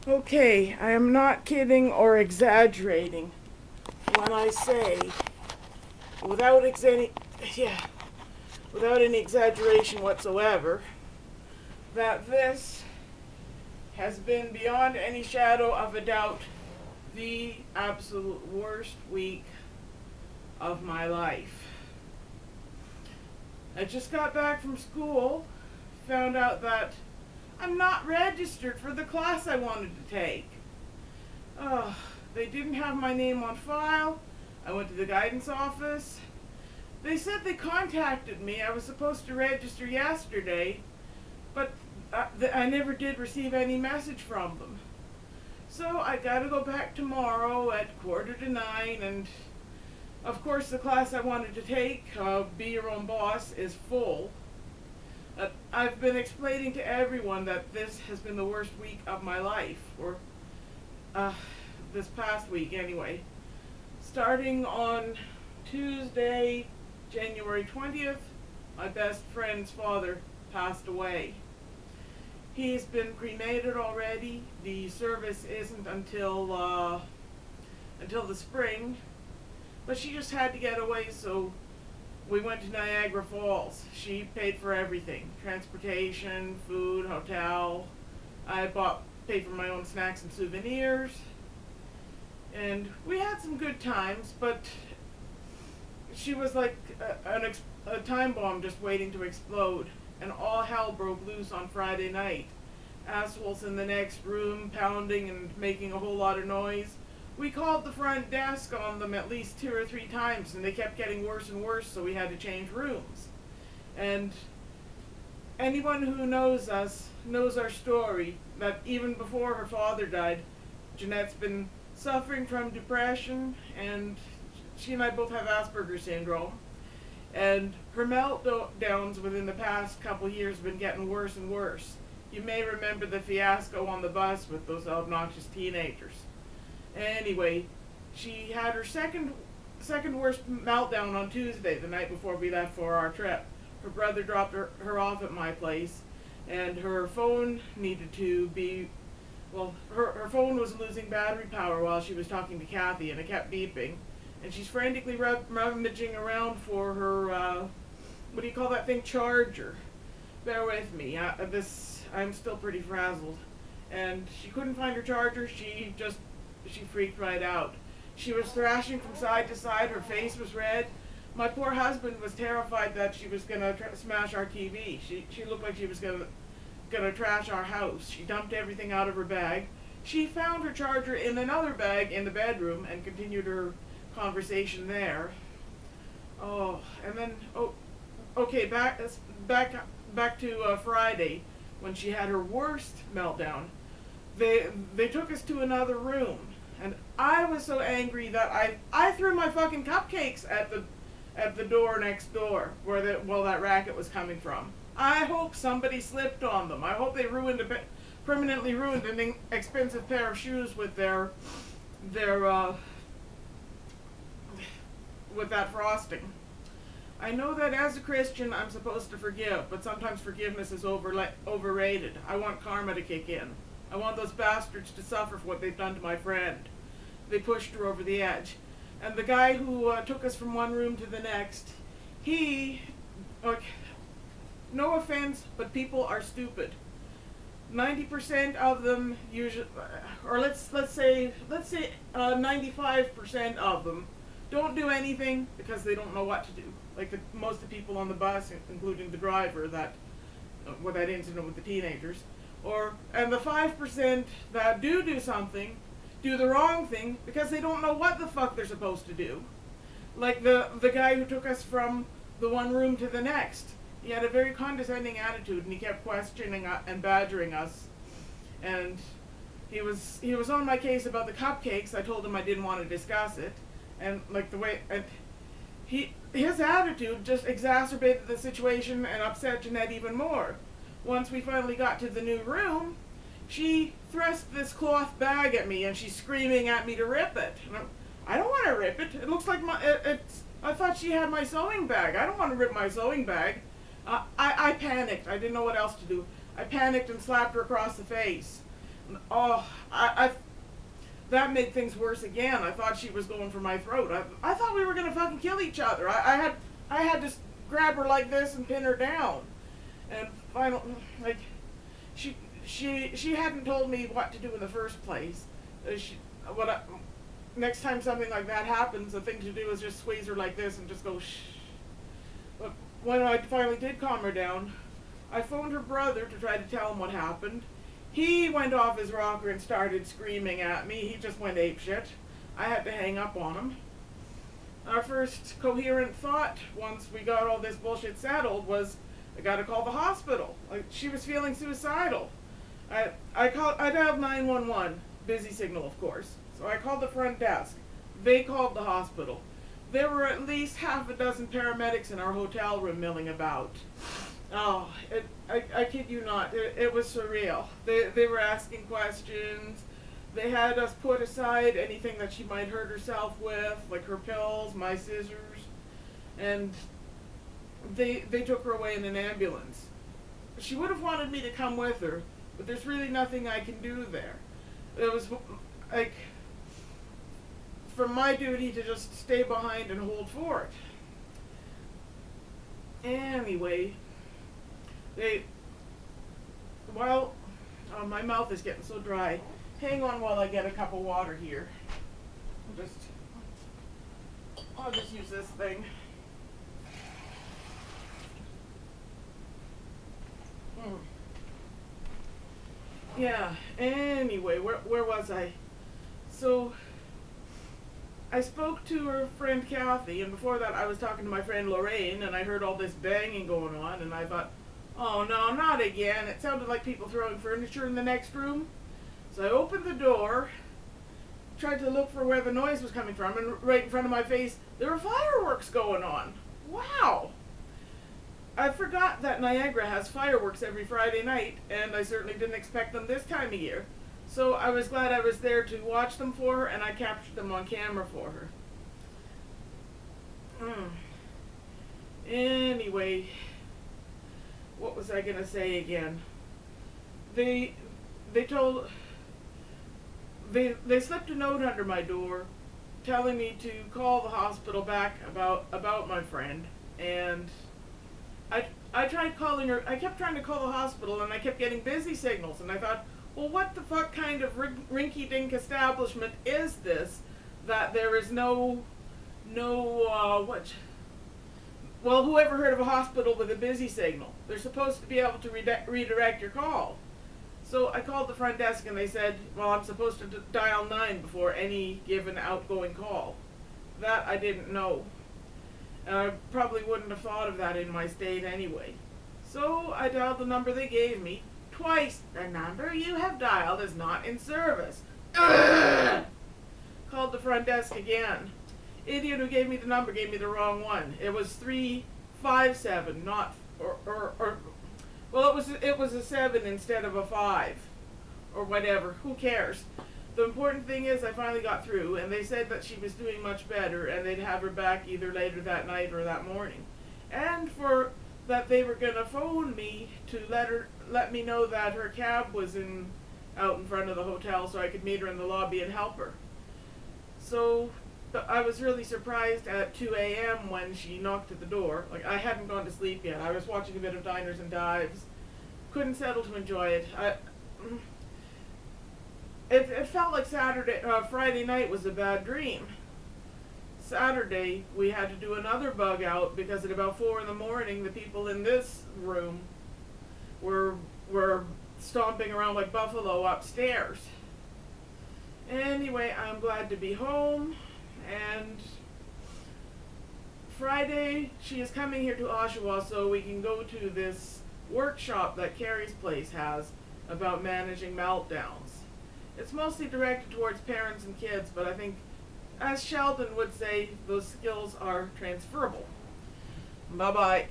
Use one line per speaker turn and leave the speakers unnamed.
Okay, I am not kidding or exaggerating when I say, without yeah, without any exaggeration whatsoever, that this has been beyond any shadow of a doubt the absolute worst week of my life. I just got back from school, found out that I'm not registered for the class I wanted to take. Oh, they didn't have my name on file. I went to the guidance office. They said they contacted me. I was supposed to register yesterday, but I never did receive any message from them. So I gotta go back tomorrow at 8:45, and of course the class I wanted to take, Be Your Own Boss, is full. I've been explaining to everyone that this has been the worst week of my life, or this past week anyway. Starting on Tuesday, January 20th, my best friend's father passed away. He's been cremated already. The service isn't until the spring, but she just had to get away, so we went to Niagara Falls. She paid for everything: transportation, food, hotel. I paid for my own snacks and souvenirs, and we had some good times. But she was like a time bomb just waiting to explode, and all hell broke loose on Friday night. Assholes in the next room pounding and making a whole lot of noise. We called the front desk on them at least 2 or 3 times, and they kept getting worse and worse, so we had to change rooms. And anyone who knows us knows our story, that even before her father died, Jeanette's been suffering from depression, and she and I both have Asperger's syndrome. And her meltdowns within the past couple years have been getting worse and worse. You may remember the fiasco on the bus with those obnoxious teenagers. Anyway, she had her second worst meltdown on Tuesday, the night before we left for our trip. Her brother dropped her off at my place, and her phone needed to be, well, her phone was losing battery power while she was talking to Kathy, and it kept beeping. And she's frantically rummaging around for her, what do you call that thing, charger. Bear with me, I'm still pretty frazzled. And she couldn't find her charger. She freaked right out. She was thrashing from side to side. Her face was red. My poor husband was terrified that she was gonna smash our TV. She looked like she was gonna trash our house. She dumped everything out of her bag. She found her charger in another bag in the bedroom and continued her conversation there. Oh, and then okay, back to Friday, when she had her worst meltdown. They took us to another room, and I was so angry that I threw my fucking cupcakes at the door next door where that racket was coming from. I hope somebody slipped on them. I hope they permanently ruined an expensive pair of shoes with their with that frosting. I know that as a Christian I'm supposed to forgive, but sometimes forgiveness is overrated. I want karma to kick in. I want those bastards to suffer for what they've done to my friend. They pushed her over the edge. And the guy who took us from one room to the next, no offense, but people are stupid. 90% of them usually, or let's say 95% of them don't do anything because they don't know what to do. Like most of the people on the bus, including the driver, with that incident with the teenagers, and the 5% that do something, do the wrong thing because they don't know what the fuck they're supposed to do. Like the guy who took us from the one room to the next. He had a very condescending attitude, and he kept questioning and badgering us. And he was on my case about the cupcakes. I told him I didn't want to discuss it, and like the way his attitude just exacerbated the situation and upset Jeanette even more. Once we finally got to the new room, she thrust this cloth bag at me, and she's screaming at me to rip it. And I don't want to rip it. It looks like I thought she had my sewing bag. I don't want to rip my sewing bag. I panicked. I didn't know what else to do. I panicked and slapped her across the face. Oh, that made things worse again. I thought she was going for my throat. I thought we were gonna fucking kill each other. I had to grab her like this and pin her down. And finally, like, she hadn't told me what to do in the first place. She, what I, next time something like that happens, the thing to do is just squeeze her like this and just go shh. But when I finally did calm her down, I phoned her brother to try to tell him what happened. He went off his rocker and started screaming at me. He just went apeshit. I had to hang up on him. Our first coherent thought, once we got all this bullshit settled, was I gotta call the hospital. Like, she was feeling suicidal. I dialed 911, busy signal of course. So I called the front desk. They called the hospital. There were at least half a dozen paramedics in our hotel room milling about. Oh, I kid you not, it was surreal. They were asking questions. They had us put aside anything that she might hurt herself with, like her pills, my scissors, and they took her away in an ambulance. She would have wanted me to come with her, but there's really nothing I can do there. It was like from my duty to just stay behind and hold fort. Anyway, my mouth is getting so dry. Hang on while I get a cup of water here. I'll just use this thing. Yeah, anyway, where was I? So, I spoke to her friend Kathy, and before that I was talking to my friend Lorraine, and I heard all this banging going on, and I thought, oh no, not again. It sounded like people throwing furniture in the next room. So I opened the door, tried to look for where the noise was coming from, and right in front of my face, there were fireworks going on. Wow! I forgot that Niagara has fireworks every Friday night, and I certainly didn't expect them this time of year. So I was glad I was there to watch them for her, and I captured them on camera for her. Anyway, what was I gonna say again? They slipped a note under my door telling me to call the hospital back about my friend, and I tried calling her. I kept trying to call the hospital, and I kept getting busy signals, and I thought, well, what the fuck kind of rinky-dink establishment is this that there is no well, who ever heard of a hospital with a busy signal? They're supposed to be able to redirect your call. So I called the front desk, and they said, well, I'm supposed to dial 9 before any given outgoing call. That I didn't know. And I probably wouldn't have thought of that in my state anyway. So I dialed the number they gave me twice. The number you have dialed is not in service. Ugh! Called the front desk again. Idiot who gave me the number gave me the wrong one. It was 357, not well, it was a 7 instead of a 5, or whatever. Who cares? The important thing is I finally got through, and they said that she was doing much better, and they'd have her back either later that night or that morning. And for that they were gonna phone me to let me know that her cab was out in front of the hotel, so I could meet her in the lobby and help her. So I was really surprised at 2 a.m. when she knocked at the door. Like, I hadn't gone to sleep yet. I was watching a bit of Diners and Dives. Couldn't settle to enjoy it. It felt like Friday night was a bad dream. Saturday, we had to do another bug out because at about 4 in the morning, the people in this room were stomping around like buffalo upstairs. Anyway, I'm glad to be home, and Friday, she is coming here to Oshawa so we can go to this workshop that Carrie's place has about managing meltdowns. It's mostly directed towards parents and kids, but I think, as Sheldon would say, those skills are transferable. Bye-bye.